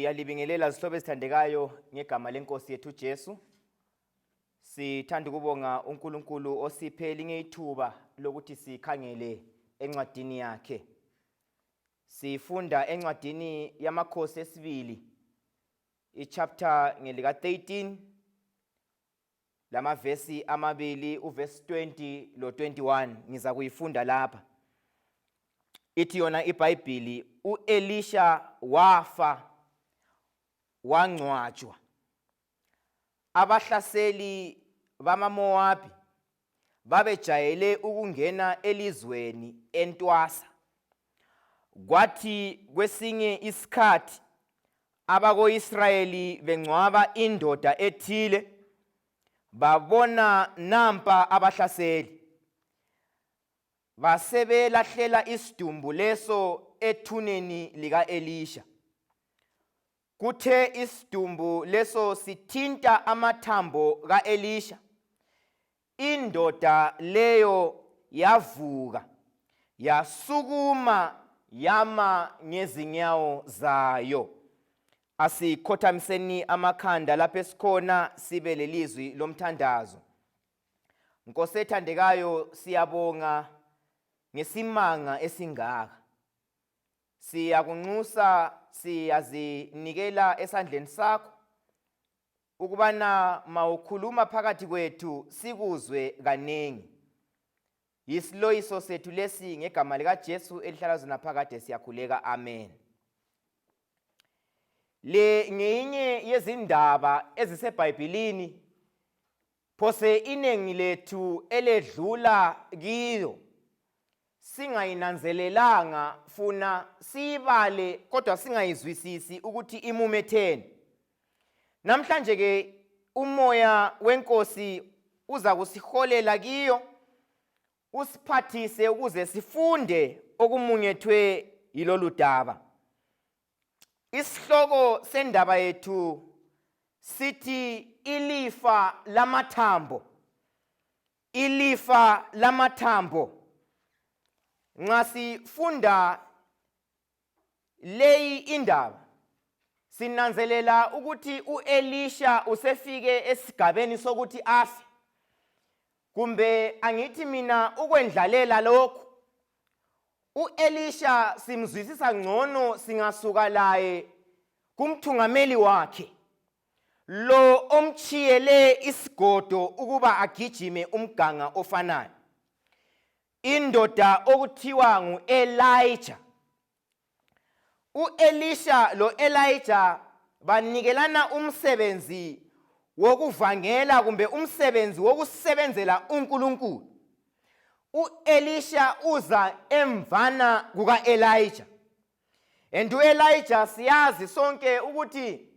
Siyalibingelela zihlobo ezithandekayo ngegama lenkosi yethu Jesu. Sithanda ukubonga uNkulunkulu osiphe elinye ithuba lokuthi sikhangele encwadini yakhe. Sifunda encwadini yamakhosi esibili, ichapter ngelika 13, lamavesi amabili, uverse 20 lo 21 ngiza kuyifunda lapha. Ithi yona iBhayibheli, uElisha wafa wangcwatshwa. Abahlaseli bamaMowabi babejayele ukungena elizweni entwasa. Kwathi kwesinye isikhathi abako-Israyeli bengcwaba indoda ethile, babona nampa abahlaseli. Basebelahlela isidumbu leso ethuneni lika Elisha. Kuthe isidumbu leso sithinta amathambo ka Elisha, indoda leyo yavuka, yasukuma yama ngezinyawo zayo. Asikhothamiseni amakhanda lapho esikhona sibe lelizwi lomthandazo. Nkosi ethandekayo, siyabonga ngesimanga esingaka. Siyakunxusa, siyazinikela esandleni sakho ukubana mawukhuluma phakathi kwethu sikuzwe kanengi. Yisiloyiso sethu lesi ngegama lika Jesu elihlala zona phakade siyakhuleka, amen. Le ngeyinye yezindaba eziseBhayibhelini phose inengi lethu eledlula kiyo singayinanzelelanga, funa sibale kodwa singayizwisisi ukuthi imumetheni. Namhlanje ke umoya wenkosi uza kusiholela kiyo, usiphathise ukuze sifunde okumunyethwe yilolu daba. Isihloko sendaba yethu sithi ilifa lamathambo. Ilifa lamathambo. Nxa sifunda leyi indaba, sinanzelela ukuthi uElisha usefike esigabeni sokuthi afe. Kumbe angithi mina ukwendlalela lokho, uElisha simzwisisa ngcono singasuka laye kumthungameli wakhe, lo omchiyele isigodo ukuba agijime umganga ofanayo, indoda okuthiwa ngu-Elijah. uElisha lo Elijah banikelana umsebenzi wokuvangela kumbe umsebenzi wokusebenzela uNkulunkulu. uElisha uza emvana kuka-Elijah. And uElijah siyazi sonke ukuthi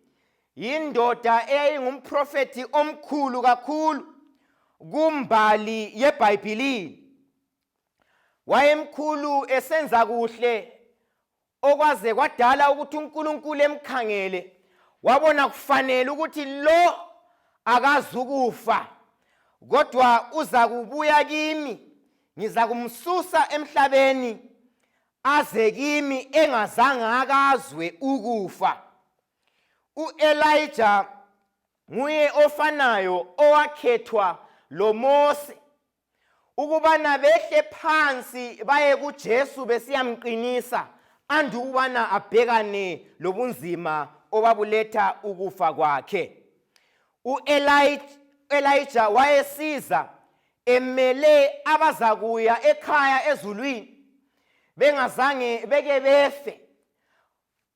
yindoda eyayingumprofeti omkhulu kakhulu kumbali yeBhayibhelini. Wayemkhulu esenza kuhle okwaze kwadala ukuthi uNkulunkulu emkhangele, wabona kufanele ukuthi lo akazukufa kodwa uza kubuya kimi, ngiza kumsusa emhlabeni aze kimi engazange akazwe ukufa. uElijah nguye ofanayo owakhethwa lo Mose ukubana behle phansi baye kuJesu besiyamqinisa andi ukubana abhekane lobunzima obabuletha ukufa kwakhe. uElijah wayesiza emele abazakuya ekhaya ezulwini bengazange beke befe.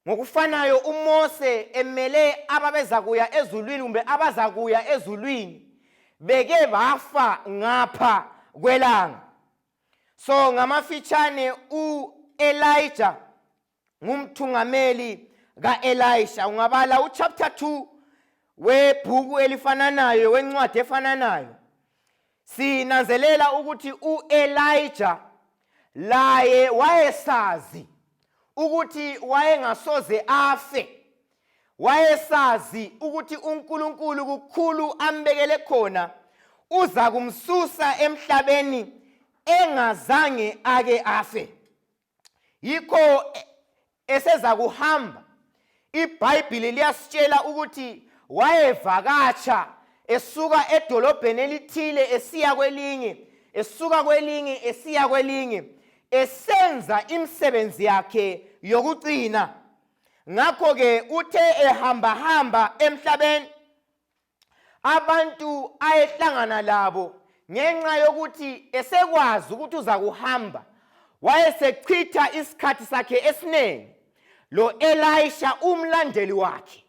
Ngokufanayo uMose emele ababezakuya ezulwini kumbe abazakuya ezulwini beke bafa ngapha kwelanga. So ngamafitshane uElijah ngumthungameli kaElisha. Ungabala uchapter 2 webhuku elifananayo, wencwadi efananayo, sinanzelela ukuthi uElijah laye wayesazi ukuthi wayengasoze afe. Wayesazi ukuthi uNkulunkulu kukhulu ambekele khona uza kumsusa emhlabeni engazange ake afe. Yikho eseza kuhamba iBhayibheli liyasitshela ukuthi wayevakatsha esuka edolobheni elithile esiya kwelinye, esuka kwelinye esiya kwelinye, esenza imisebenzi yakhe yokugcina. Ngakho ke uthe ehamba emhlabeni, abantu ayehlangana labo ngenxa yokuthi esekwazi ukuthi uza kuhamba, wayesechitha isikhathi sakhe esiningi lo Elisha umlandeli wakhe,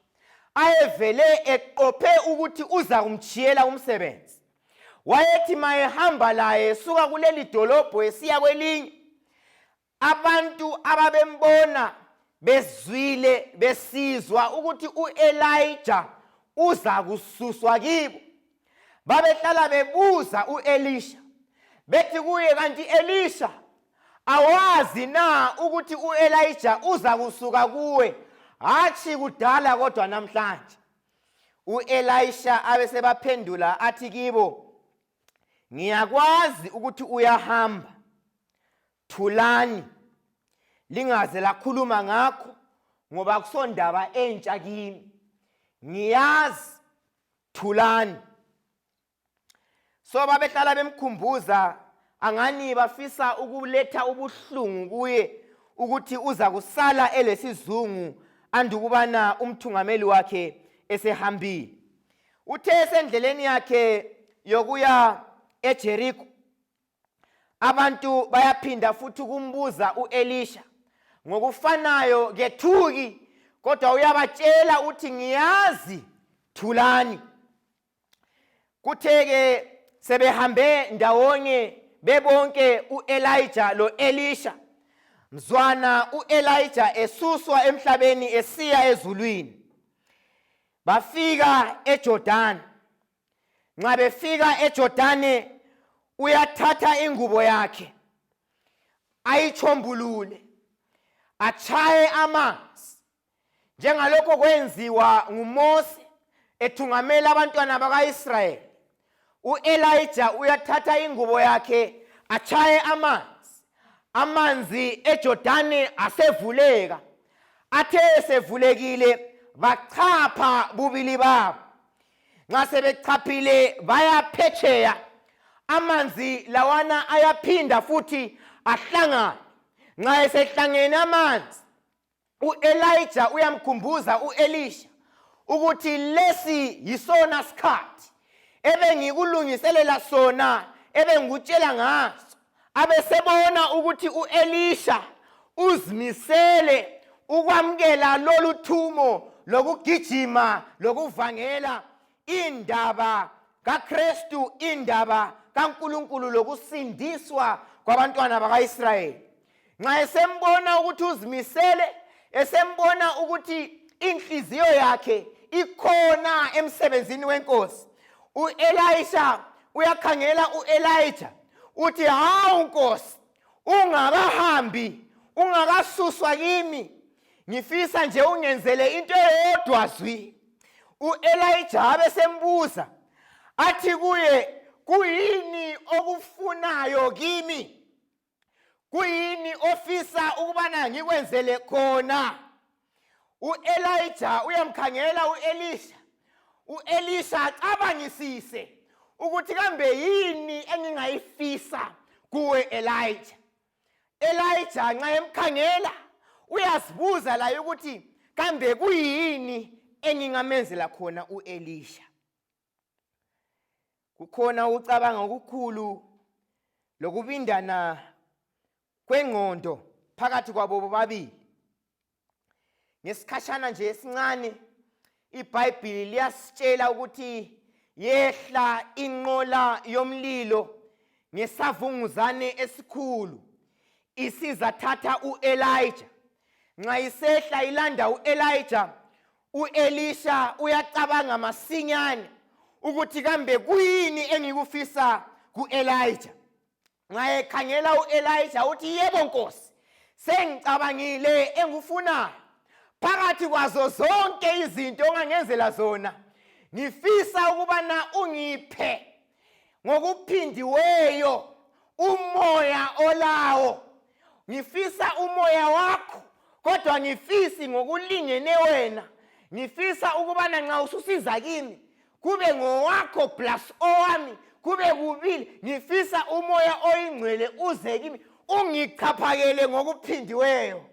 ayevele eqophe ukuthi uza kumjiyela umsebenzi. Wayethi mayehamba laye esuka kuleli dolobho esiya kwelinye, abantu ababembona bezwile besizwa ukuthi uElijah uza kususwa kibo, babehlala bebuza uElisha bethi kuye, kanti Elisha, awazi na ukuthi uElijah uza kusuka kuwe, hathi kudala kodwa namhlanje? uElisha abesebaphendula athi kibo, ngiyakwazi ukuthi uyahamba, thulani, lingaze lakhuluma ngakho, ngoba kusondaba entsha kimi. Ngiyazi, thulani. So babehlala bemkhumbuza angani bafisa ukuletha ubuhlungu kuye ukuthi uza kusala elesizungu andukubana umthungameli wakhe esehambile. Uthe esendleleni yakhe yokuya eJeriko, abantu bayaphinda futhi kumbuza uElisha ngokufanayo kethuki, kodwa uyabatshela uthi ngiyazi, thulani. Kutheke sebehambe ndawonye bebonke uElijah lo Elisha, mzwana uElijah esuswa emhlabeni esiya ezulwini. Bafika eJordani. Nxa befika eJordani, uyathatha ingubo yakhe ayichombulule, achaye amanzi, njengalokho kwenziwa nguMose ethungamela abantwana bakaIsrayeli. uElijah uyathatha ingubo yakhe achaye amanzi eJordani asevuleka. Athe esevulekile bachapha bubili babo. Nxa sebechaphile baya phetsheya, amanzi lawana ayaphinda futhi ahlangane. Nxa esehlangene amanzi, uElijah uyamkhumbuza uElisha ukuthi lesi yisona sikhathi ebengikulungiselela sona, ebengikutshela ngaso. Abesebona ukuthi uElisha uzimisele ukwamukela lolu thumo lokugijima lokuvangela indaba kaKristu, indaba kaNkulunkulu lokusindiswa kwabantwana bakaIsrayeli. Nxa esembona ukuthi uzimisele, esembona ukuthi inhliziyo yakhe ikhona emsebenzini wenkosi, uElisha uyakhangela uElijah uthi, hawu Nkosi, ungakahambi, ungakasuswa kimi, ngifisa nje ungenzele into eyodwa zwi. uElijah abesembuza athi kuye, kuyini okufunayo kimi? Kuyini ofisa ukubana ngikwenzele khona? uElijah uyamkhangela uElisha. uElisha acabangisise ukuthi kambe yini engingayifisa kuwe Elijah. Elijah nxa emkhangela uyazibuza la ukuthi kambe kuyini engingamenzela khona uElisha. Kukhona ucabanga okukhulu lokubindana kwengqondo phakathi kwabo bobabili. Ngesikhashana nje esincane, iBhayibheli liyasitshela ukuthi yehla inqola yomlilo ngesavunguzane esikhulu isizathatha uElijah. Nxa isehla ilanda uElijah, uElisha uyacabanga masinyane ukuthi kambe kuyini engikufisa kuElijah. Nxa ekhangela uElijah uthi, yebo Nkosi, sengicabangile engikufunayo. Phakathi kwazo zonke izinto ongangenzela zona, ngifisa ukubana ungiphe ngokuphindiweyo umoya olawo. Ngifisa umoya wakho kodwa ngifisi ngokulingene wena, ngifisa ukubana nxa ususiza kimi kube ngowakho plus owami, kube kubili. Ngifisa umoya oyingcwele uze kimi ungichaphakele ngokuphindiweyo.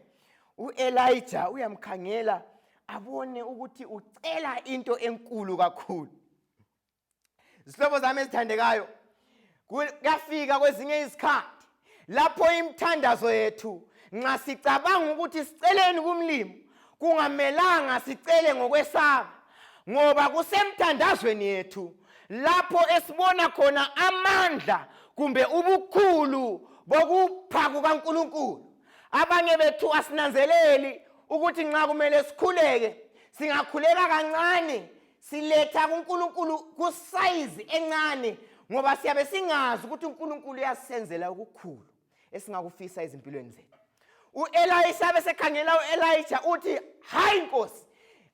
U-Elijah uyamkhangela abone ukuthi ucela into enkulu kakhulu. Zihlobo zami ezithandekayo, kuyafika kwezinye izikhathi lapho imithandazo yethu nxa sicabanga ukuthi siceleni kumlimi, kungamelanga sicele ngokwesaba, ngoba kusemthandazweni yethu lapho esibona khona amandla kumbe ubukhulu bokupha kukaNkulunkulu. Abanye bethu asinanzeleli ukuthi nxa kumele sikhuleke, singakhuleka kancane, siletha kuNkulunkulu kusize encane, ngoba siyabe singazi ukuthi uNkulunkulu uyasenzela ukukhulu esingakufisa ezimpilweni zethu. U-Elisha besekhangela u-Elijah uthi, hayi Nkosi,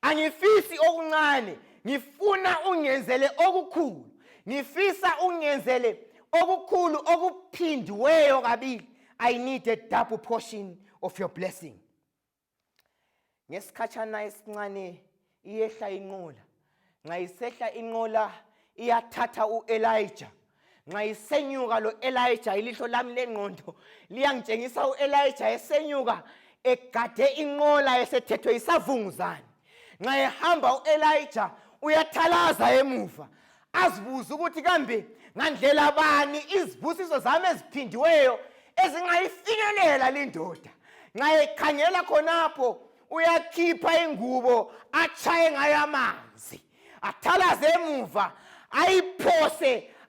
angifisi okuncane, ngifuna ungenzele okukhulu. Ngifisa ungenzele okukhulu okuphindiweyo kabili. I need a double portion of your blessing. Ngesikhatshana esincane iyehla inqola. Nxa isehla inqola iyathatha u-Elijah. Nxa isenyuka lo Elijah, ilihlo lami lengqondo liyangitshengisa u-Elijah esenyuka egade inqola esethethwe isavunguzane. Nxa ehamba u-Elijah uyathalaza emuva, azibuza ukuthi kambe ngandlela bani izibusiso zami eziphindiweyo ezingayifikelela lindoda. Nxa ekhangela khonapho uyakhipha ingubo achaye ngayo amanzi, athalaze emuva,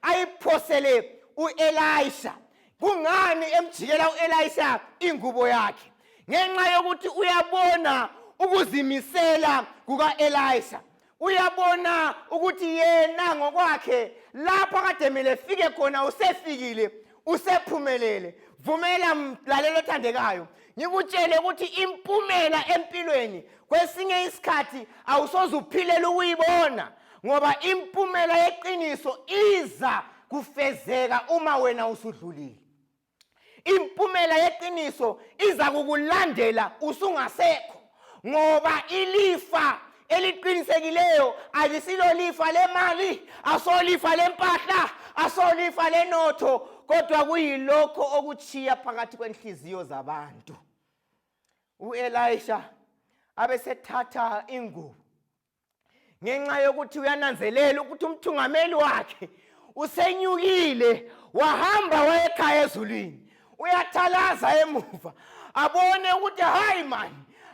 ayiphosele u-Elisha. Kungani emjikela u-Elisha ingubo yakhe? Ngenxa yokuthi uyabona ukuzimisela kuka-Elisha. Uyabona ukuthi yena ngokwakhe lapha kade mele fike khona usefikile, usephumelele. Vumela mlalelo othandekayo, ngikutshele ukuthi impumela empilweni kwesinye isikhathi awusoze uphilela ukuyibona, ngoba impumela yeqiniso iza kufezeka uma wena usudlulile. Impumela yeqiniso iza kukulandela usungasekho, ngoba ilifa eliqinisekileyo alisilo lifa lemali, asolifa lempahla, asolifa lenotho, kodwa kuyilokho okuchiya phakathi kwenhliziyo zabantu. U-Elisha abesethatha ingubo ngenxa yokuthi uyananzelela ukuthi umthungameli wakhe usenyukile, wahamba wayekhaya ezulwini. Uyathalaza emuva abone ukuthi hayi man,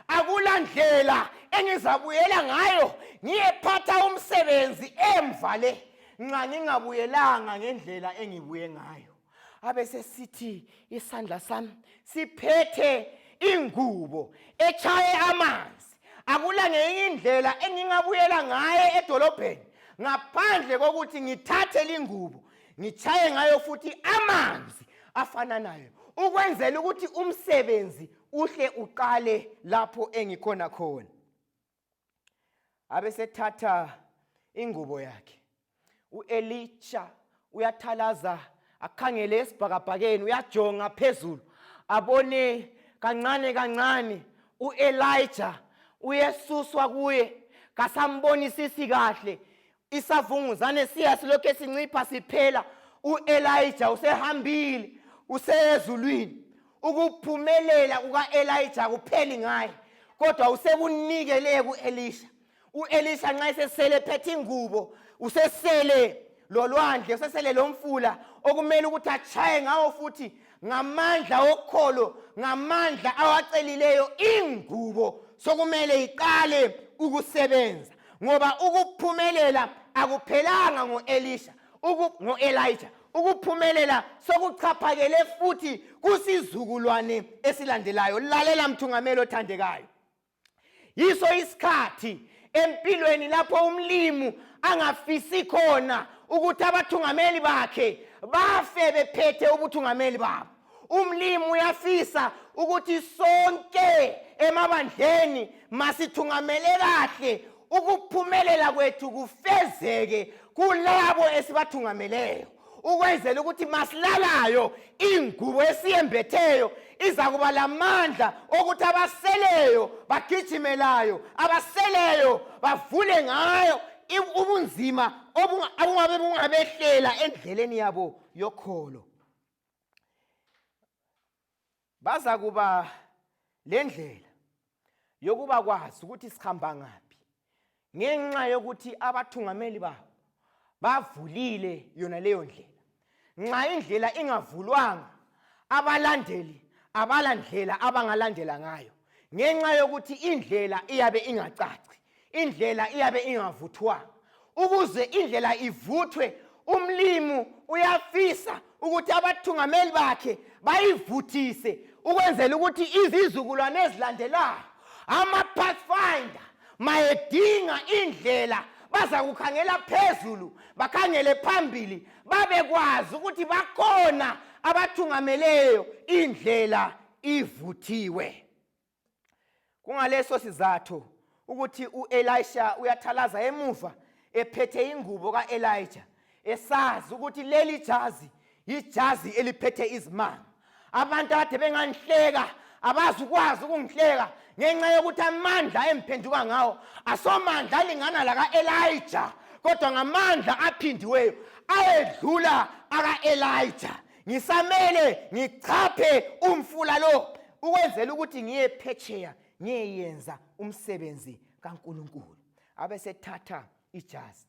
akulandlela engizabuyela ngayo ngiyephatha umsebenzi emva le nxa ngingabuyelanga ngendlela engibuye ngayo. Abesesithi isandla sami siphethe ingubo echaye amanzi, akula ngenye indlela engingabuyela ngaye edolobheni ngaphandle kokuthi ngithathe lingubo ngichaye ngayo futhi amanzi afananayo, ukwenzela ukuthi umsebenzi uhle uqale lapho engikhona khona. Abesethatha ingubo yakhe. U-Elisha uyathalaza, akhangele esibhakabhakeni, uyajonga phezulu, abone kancane kancane u-Elijah uyesuswa kuye, kasambonisisi kahle, isavunguzane siya silokhu sincipha siphela. U-Elijah usehambile, usezulwini. Ukuphumelela kuka-Elijah kupheli ngaye, kodwa usekunikele ku-Elisha. U-Elisha nxa esesele phethe ingubo, usesele lolwandle, usesele lomfula okumele ukuthi achaye ngawo futhi ngamandla okholo, ngamandla awacelileyo ingubo sokumele iqale ukusebenza, ngoba ukuphumelela akuphelanga ngo-Elijah. Ukuphumelela sokuchaphakele futhi kusizukulwane esilandelayo. Lalela mthungameli othandekayo, yiso isikhathi empilweni lapho umlimu angafisi khona ukuthi abathungameli bakhe bafe bephethe ubuthungameli babo. Umlimu uyafisa ukuthi sonke emabandleni masithungamele kahle, ukuphumelela kwethu kufezeke kulabo esibathungameleyo, ukwenzela ukuthi masilalayo ingubo esiyembetheyo iza kuba lamandla ukuthi abaseleyo bagijimelayo, abaseleyo bavule ngayo ubunzima obungabe bungabehlela endleleni yabo yokholo. Baza kuba lendlela yokuba kwazi ukuthi sihamba ngaphi ngenxa yokuthi abathungameli babo bavulile yona leyo ndlela. Nxa indlela ingavulwanga, abalandeli abalandlela abangalandela ngayo ngenxa yokuthi indlela iyabe ingacaci, indlela iyabe ingavuthwanga. Ukuze indlela ivuthwe, umlimi uyafisa ukuthi abathungameli bakhe bayivuthise ukwenzela ukuthi izizukulwane ezilandelayo, ama-pathfinder, mayedinga indlela baza kukhangela phezulu, bakhangele phambili, babekwazi ukuthi bakhona abathungameleyo, indlela ivuthiwe. Kungaleso sizathu ukuthi u-Elisha uyathalaza emuva ephethe ingubo ka-Elijah, esazi ukuthi leli jazi yijazi eliphethe izimanga. Abantu ade bengangihleka abazi ukwazi ukungihleka ngenxa yokuthi amandla emphenduka ngawo asomandla alingana la ka-Elijah, kodwa ngamandla aphindiweyo ayedlula aka-Elijah. Ngisamele ngichaphe umfula lo ukwenzela ukuthi ngiye phetsheya ngiyenza umsebenzi kaNkulunkulu. Abesethatha ijazi,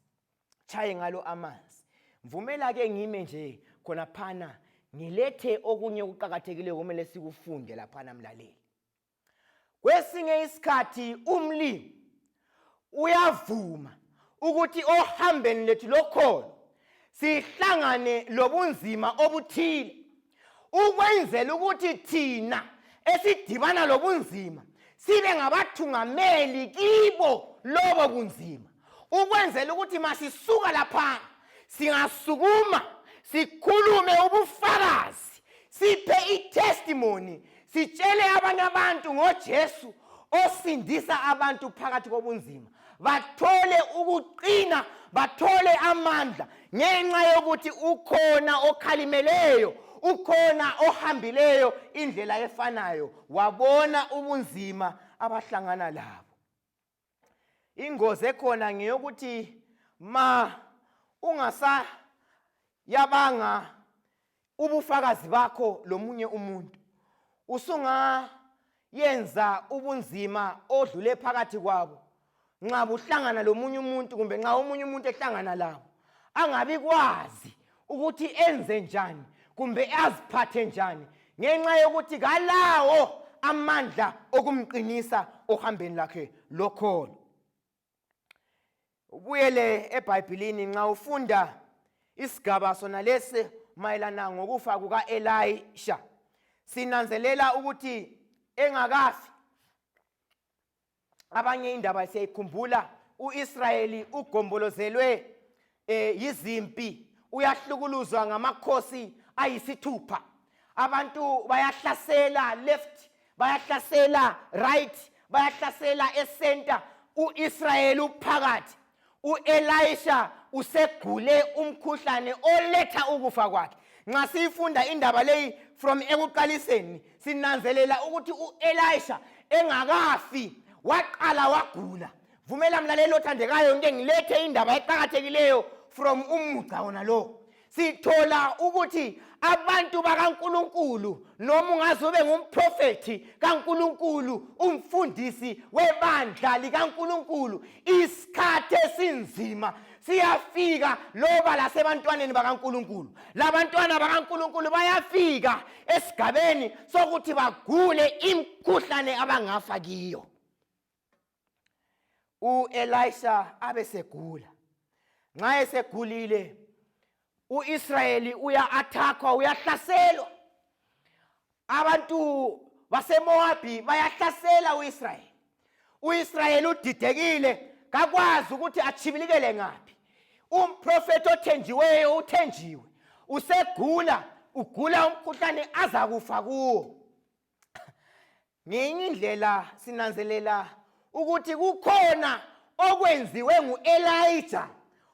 chaye ngalo amanzi. Mvumela ke ngime nje khona phana ngilethe okunye ukuqhakathekile kumele sikufunde lapha namlaleli. Kwesinye isikhathi umlimi uyavuma ukuthi ohambeni lethu lokholo sihlangane lobunzima obuthile ukwenzela ukuthi thina esidibana lobunzima sibe ngabathungameli kibo lobo bunzima, ukwenzela ukuthi masisuka lapha singasukuma sikhulume ubufakazi, siphe itestimony, sitshele abanye abantu ngoJesu osindisa abantu phakathi kobunzima, bathole ukuqina, bathole amandla ngenxa yokuthi ukhona okhalimeleyo, ukhona ohambileyo indlela efanayo, wabona ubunzima abahlangana labo. Ingozi ekhona ngeyokuthi ma yabanga ubufakazi bakho lomunye umuntu, usunga yenza ubunzima odlule phakathi kwabo. Nxa buhlangana lomunye umuntu kumbe nxa omunye umuntu ehlangana labo, angabi kwazi ukuthi enze njani kumbe aziphathe njani ngenxa yokuthi kalawo amandla okumqinisa ohambeni lakhe lokholo. Ubuyele eBhayibhelini nxa ufunda isigaba sona lesi mayelana ngokufa kuka-Elisha, sinanzelela ukuthi engakafi, abanye indaba siyayikhumbula, u-Israyeli ugombolozelwe yizimpi, uyahlukuluzwa ngamakhosi ayisithupha. Abantu bayahlasela left, bayahlasela right, bayahlasela center, u-Israyeli uphakathi. U-Elisha usegule umkhuhlane oletha ukufa kwakhe. Nxa sifunda indaba leyi from ekuqaliseni, sinanzelela ukuthi u-Elisha engakafi waqala wagula. Vumela mlaleli othandekayo nke ngilethe indaba eqhakathekileyo from umuca wona lo. Sithola ukuthi abantu bakaNkulunkulu, noma ungazobe ngumprofeti kaNkulunkulu, umfundisi webandla likaNkulunkulu, isikhathi esinzima siyafika loba lasebantwaneni bakaNkulunkulu. Labantwana bakaNkulunkulu bayafika esigabeni sokuthi bagule imkhuhlane abangafa kiyo. U-Elisha abesegula. Nxa esegulile, u-Israyeli uya-attackwa, uyahlaselwa. Abantu baseMowabi bayahlasela u-Israyeli. U-Israyeli udidekile, kakwazi ukuthi achibilikele ngaphi. Umprofeti othenjiweyo uthenjiwe, usegula, ugula umkhuhlane azakufa kuwo. Ngenye indlela sinanzelela ukuthi kukhona okwenziwe ngu-Elijah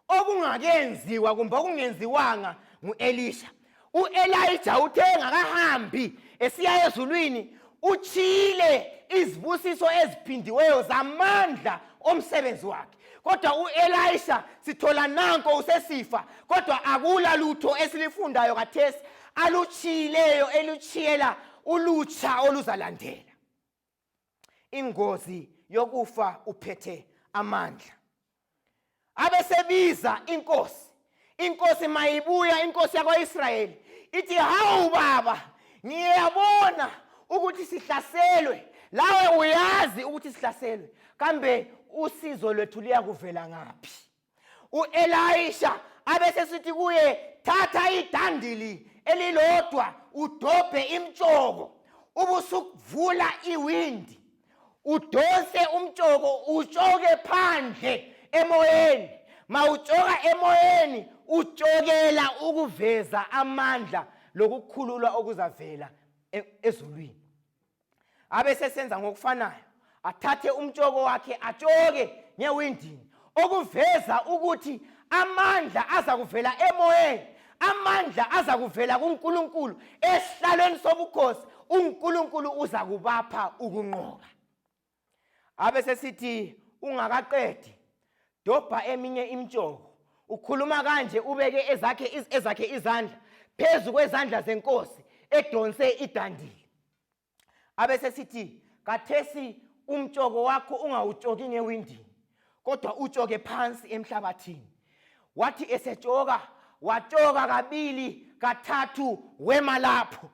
okungakenziwa kumbe okungenziwanga ngu-Elisha. u-Elijah uthe ngakahambi esiya ezulwini uchile izibusiso eziphindiweyo zamandla omsebenzi wakhe. Kodwa u-Elisha sithola nanko usesifa, kodwa akula lutho esilifundayo kathesi aluchileyo eluchiyela ulutsha oluzalandela. Ingozi yokufa uphethe amandla. Abesebiza inkosi mayibuya, inkosi yakwa-Israyeli ithi, hawu baba, ngiyabona ukuthi sihlaselwe, lawe uyazi ukuthi sihlaselwe, kambe usizo lwethu liyakuvela ngaphi? U-Elisha abesesithi kuye, thatha idandili elilodwa udobhe imtshoko, ubusukuvula iwindi, udonse umtshoko utshoke phandle emoyeni. Mawutshoka emoyeni utshokela ukuveza amandla lokukhululwa okuzavela ezulwini. Abesesenza ngokufanayo, athathe umtshoko wakhe atshoke ngewindini, okuveza ukuthi amandla aza kuvela emoyeni, amandla aza kuvela kuNkulunkulu. Esihlalweni sobukhosi uNkulunkulu uza kubapha ukunqoba. Abesesithi ungakaqedi, dobha eminye imtshoko, ukhuluma kanje, ubeke ezakhe izandla phezu kwezandla zenkosi edonse idandili. Abesesithi, kathesi umtshoko wakho ungawutshoki ngewindini, kodwa utshoke phansi emhlabathini. Wathi esetshoka, watshoka kabili kathathu, wema lapho.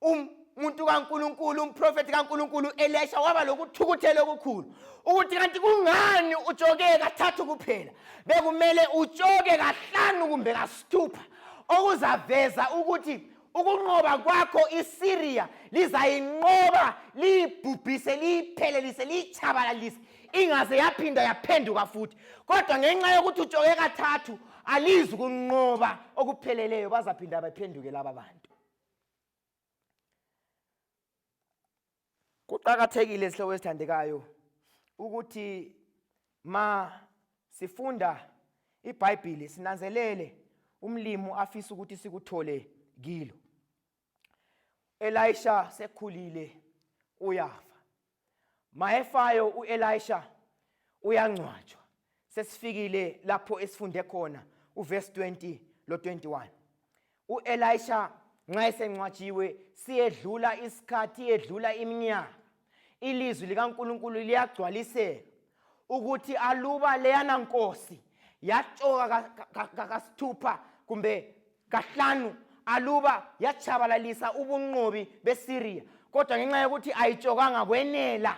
Umuntu kaNkulunkulu, umprofeti kaNkulunkulu Elisha waba lokuthukuthela okukhulu ukuthi kanti kungani utshoke kathathu kuphela? Bekumele utshoke kahlanu kumbe kasithupha, okuzaveza ukuthi ukunqoba kwakho iSyria lizayinqoba, liyibhubhise, liyiphelelise, liyichabalalise, ingaze yaphinda yaphenduka futhi. Kodwa ngenxa yokuthi utshoke kathathu alizi ukunqoba okupheleleyo, bazaphinda baphenduke laba bantu. Kuqakathekile isihlobo esithandekayo ukuthi ma sifunda iBhayibheli sinanzelele umlimo afisa ukuthi sikuthole kilo. Elisha sekhulile uyafa. Mayefayo uElisha uyangcwatshwa. Sesifikile lapho esifunde khona uverse 20 lo 21. uElisha nxa esengcwatshiwe siyedlula isikhathi, edlula iminyaka, ilizwi likaNkulunkulu liyagcwaliseka ukuthi aluba leyana nkosi yatshoka kasithupha kumbe kahlanu, aluba yachabalalisa ubunqobi beSyria, kodwa ngenxa yokuthi ayitshokanga kwenela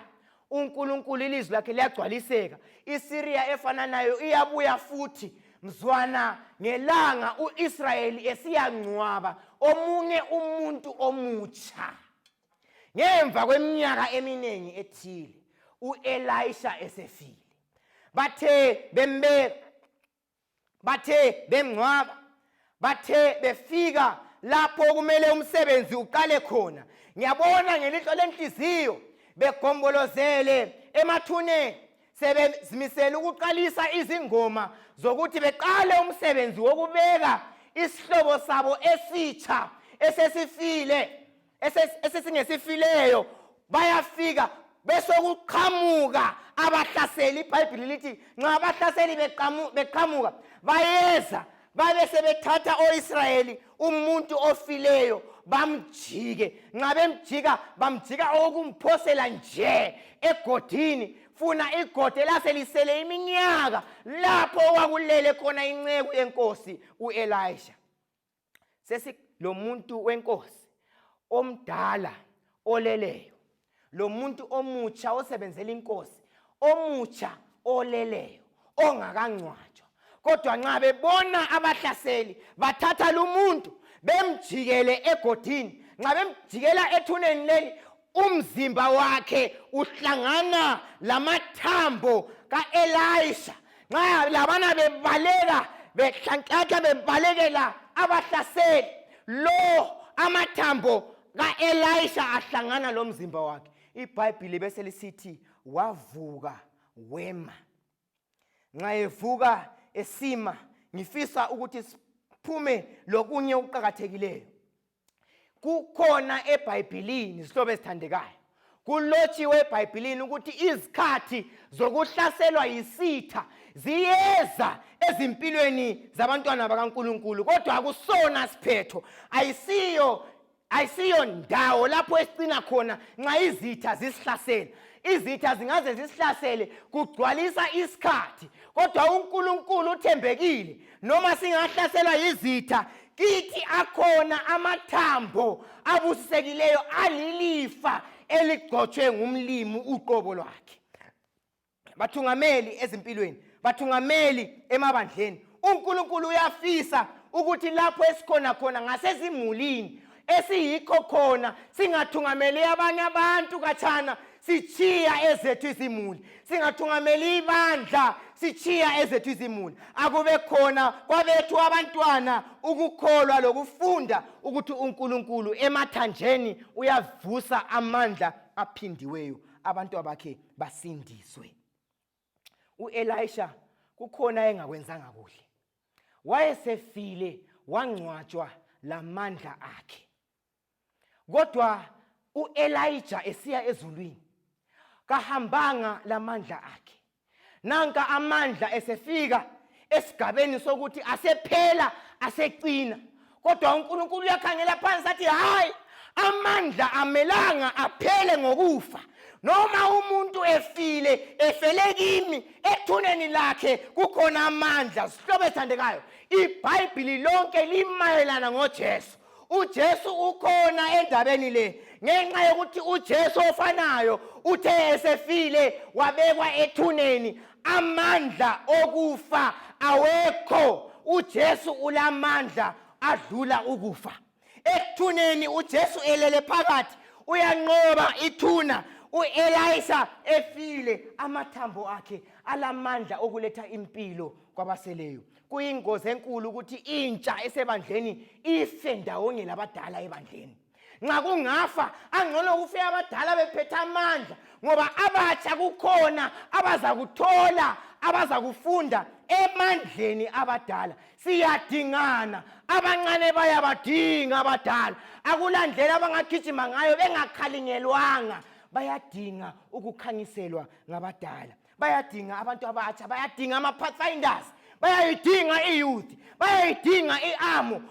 uNkulunkulu, ilizwi lakhe liyagcwaliseka. iSyria efana nayo iyabuya futhi mzwana ngelanga uIsrayeli esiyangcwaba omunye umuntu omutsha. Ngemva kweminyaka eminingi ethile uElisha esefile, bathe bemngcwaba, bathe befika lapho kumele umsebenzi uqale khona. Ngiyabona ngelihlo lenhliziyo begombolozele emathuneni, sebezimisela ukuqalisa izingoma zokuthi beqale umsebenzi wokubeka isihlobo sabo esitsha esesingesifileyo. Bayafika bese kuqhamuka abahlaseli. iBhayibheli lithi nxa abahlaseli beqhamuka bayeza babe sebethatha o-Israyeli umuntu ofileyo bamjike. Nxa bemjika bamjika okumphosela nje egodini, funa igodi elaselisele iminyaka lapho okwakulele khona inceku yenkosi uElisha. Lo muntu wenkosi omdala oleleyo, lo muntu omutsha osebenzela inkosi, omutsha oleleyo ongakangcwatshwa, kodwa nxa bebona abahlaseli bathatha lo muntu bemjikele egodini. Nxa bemjikela ethuneni leli, umzimba wakhe uhlangana lamathambo kaElisha. Nxa labana bebaleka behlanhlatha bebalekela abahlaseli, lo amathambo kaElisha ahlangana lo mzimba wakhe. iBhayibheli bese lisithi wavuka wema. Nxa evuka esima, ngifisa ukuthi siphume lokunye ukuqhakathekileyo. kukhona eBhayibhelini sihlobo esithandekayo. Kulotshiwe eBhayibhelini ukuthi izikhathi zokuhlaselwa yisitha ziyeza ezimpilweni zabantwana bakaNkulunkulu, kodwa akusona siphetho, ayisiyo ndawo lapho esicina khona nxa izitha zisihlasela. Izitha zingaze zisihlasele kugcwalisa isikhathi, kodwa uNkulunkulu uthembekile. Noma singahlaselwa yizitha, kithi akhona amathambo abusisekileyo alilifa eligcotshwe ngumlimi uqobo lwakhe. Bathungameli ezimpilweni, bathungameli emabandleni, uNkulunkulu uyafisa ukuthi lapho esikhona khona ngasezimulini esiyikho khona singathungameli abanye abantu kathana sichiya ezethu izimuli, singathungameli ibandla sichiya ezethu izimuli. Akube khona kwabethu abantwana ukukholwa lokufunda ukuthi uNkulunkulu emathanjeni uyavusa amandla aphindiweyo abantu abakhe basindiswe. UElisha kukhona engakwenzanga kuhle, wayesefile wangcwatshwa lamandla akhe. Kodwa uElijah esiya ezulwini kahambanga lamandla akhe. Nanka amandla esefika esigabeni sokuthi asephela asecina, kodwa uNkulunkulu uyakhangela phansi athi hayi, amandla amelanga aphele ngokufa. Noma umuntu efele kimi ethuneni lakhe kukhona amandla. Sihlobo esithandekayo, iBhayibheli lonke limayelana ngoJesu. uJesu ukhona endabeni le, ngenxa yokuthi uJesu ofanayo uthe esefile wabekwa ethuneni, amandla okufa awekho. uJesu ulamandla adlula ukufa. Ethuneni uJesu elele phakathi uyanqoba ithuna. uElisha efile, amathambo akhe alamandla okuletha impilo kwabaseleyo. Kuyingozi enkulu ukuthi intsha esebandleni ife ndawonye labadala ebandleni. Nxa kungafa angcono kufe abadala bephethe amandla, ngoba abatsha kukhona abazakuthola, abazakufunda emandleni abadala. Siyadingana, abancane bayabadinga abadala. Akulandlela abangagijima ngayo bengakhalingelwanga. Bayadinga ukukhanyiselwa ngabadala, bayadinga abantu abatsha, bayadinga ama-pathfinders, bayayidinga iyouth, bayayidinga i-amo,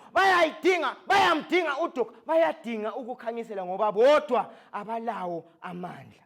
bayamdinga uDok, bayadinga ukukhanyiselwa ngoba bodwa abalawo amandla.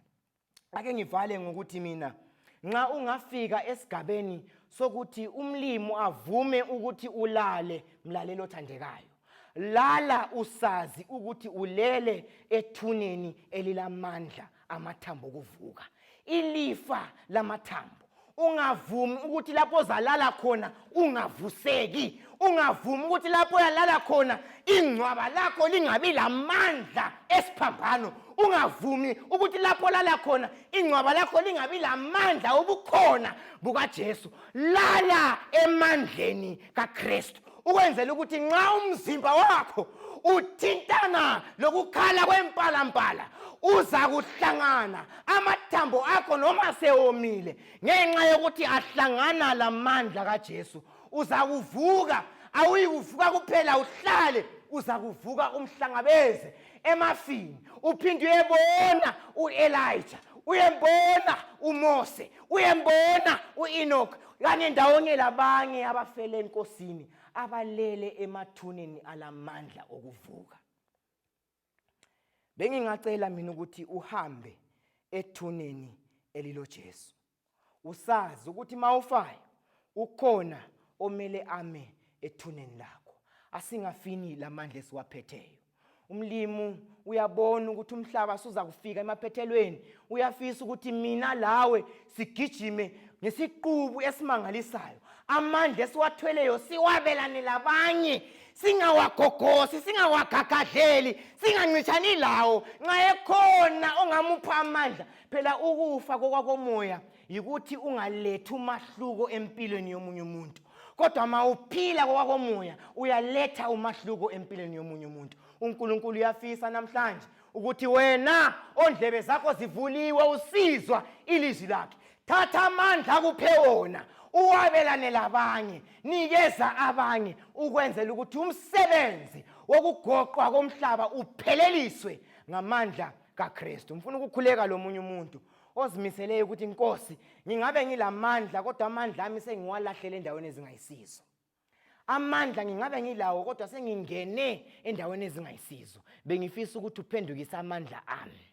Ake ngivale ngokuthi mina, nxa ungafika esigabeni sokuthi umlimi avume ukuthi ulale, mlalelo othandekayo, lala usazi ukuthi ulele ethuneni elilamandla amathambo okuvuka, ilifa lamathambo. Ungavumi ukuthi lapho ozalala khona ungavuseki, ungavumi ukuthi lapho uyalala khona ingcwaba lakho lingabi lamandla esiphambano, ungavumi ukuthi lapho olala khona ingcwaba lakho lingabi lamandla obukhona bukaJesu. Lala emandleni kaKristu, ukwenzela ukuthi nxa umzimba wakho uthintana lokukhala kwempalampala, uza kuhlangana amathambo akho noma sewomile ngenxa yokuthi ahlangana lamandla kaJesu. Uza kuvuka, awuyikuvuka kuphela uhlale, uza kuvuka umhlangabeze emafini. Uphinde uyebona uElijah, uyembona uMose, uyembona uEnoch, kanye ndawonye labanye abafele enkosini abalele emathuneni alamandla okuvuka. Bengingacela mina ukuthi uhambe ethuneni eliloJesu, usazi ukuthi mawufayo ukhona omele ame ethuneni lakho. Asingafini lamandla esiwaphetheyo. Umlimi uyabona ukuthi umhlaba suza kufika emaphethelweni, uyafisa ukuthi mina lawe sigijime ngesiqubu esimangalisayo. Amandla esiwathweleyo siwabelane labanye, singawagogosi, singawagagadleli, singancishani lawo. Nxa ekhona ongamupha amandla, phela ukufa kokwakomoya yikuthi ungalethi umahluko empilweni yomunye umuntu, kodwa mawuphila kokwakomoya uyaletha umahluko empilweni yomunye umuntu. uNkulunkulu uyafisa namhlanje ukuthi wena ondlebe zakho zivuliwe usizwa ilizwi lakhe, thatha amandla akuphe wona uwabelane labanye, nikeza abanye, ukwenzela ukuthi umsebenzi wokugoqwa komhlaba upheleliswe ngamandla kaKristu. Ngifuna ukukhuleka lo munye umuntu ozimiseleyo ukuthi Nkosi, ngingabe ngilamandla kodwa amandla ami sengiwalahlele endaweni ezingayisizo. Amandla ngingabe ngilawo kodwa sengingene endaweni ezingayisizo. Bengifisa ukuthi uphendukise amandla ami.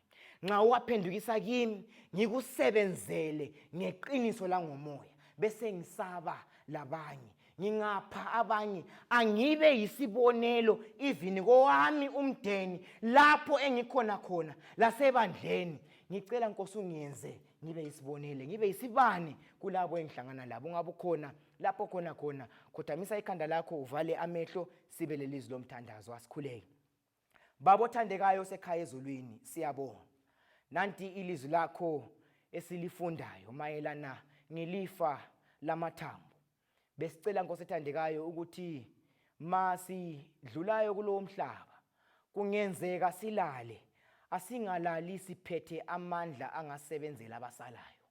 Nxa uwaphendukisa kimi, ngikusebenzele ngeqiniso langomoya, bese ngisaba labanye. Ngingapha abanye, angibe yisibonelo even kowami umndeni lapho engikhona khona lasebandleni. Ngicela Nkosi ungiyenze ngibe yisibonelo, ngibe yisibani kulabo engihlangana labo. Ungabe ukhona lapho khona khothamisa ikhanda lakho, uvale amehlo, sibe lelizwi lomthandazo. Asikhuleke. Baba othandekayo sekhaya ezulwini, siyabonga. Nanti ilizwi lakho esilifundayo mayelana ngelifa lamathambo. Besicela Nkosi ethandekayo ukuthi masidlulayo kulowo mhlaba, kungenzeka silale, asingalali siphethe amandla angasebenzela abasalayo.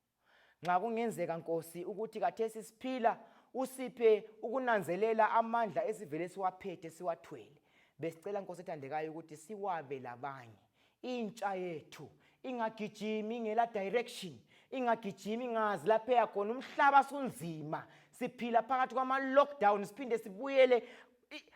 Nxa kungenzeka Nkosi ukuthi kathesi siphila, usiphe ukunanzelela amandla esivele siwaphethe siwathwele. Besicela Nkosi ethandekayo ukuthi siwabe labanye. Intsha yethu ingagijimi ingela direction, ingagijimi ingazi lapho yakhona, umhlaba sunzima, siphila phakathi kwama lockdown, siphinde sibuyele,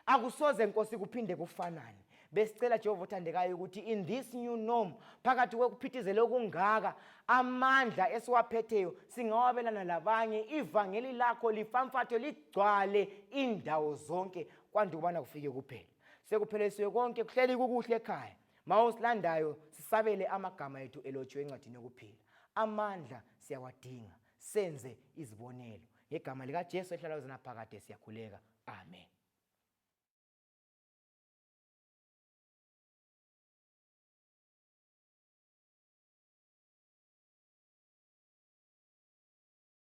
akusoze Nkosi kuphinde kufanane. Besicela Jehova othandekayo ukuthi in this new norm, phakathi kokuphithizela okungaka, amandla esiwaphetheyo singawabelana labanye. Ivangeli lakho lifamfathe ligcwale indawo zonke kwande ukubana kufike kuphela. Sekuphelisiwe konke, kuhleli kukuhle ekhaya. Mawusilandayo sisabele amagama ethu elotshwe encwadini yokuphila. Amandla siyawadinga, senze izibonelo. Ngegama likaJesu ehlala uzina phakade siyakhuleka. Amen.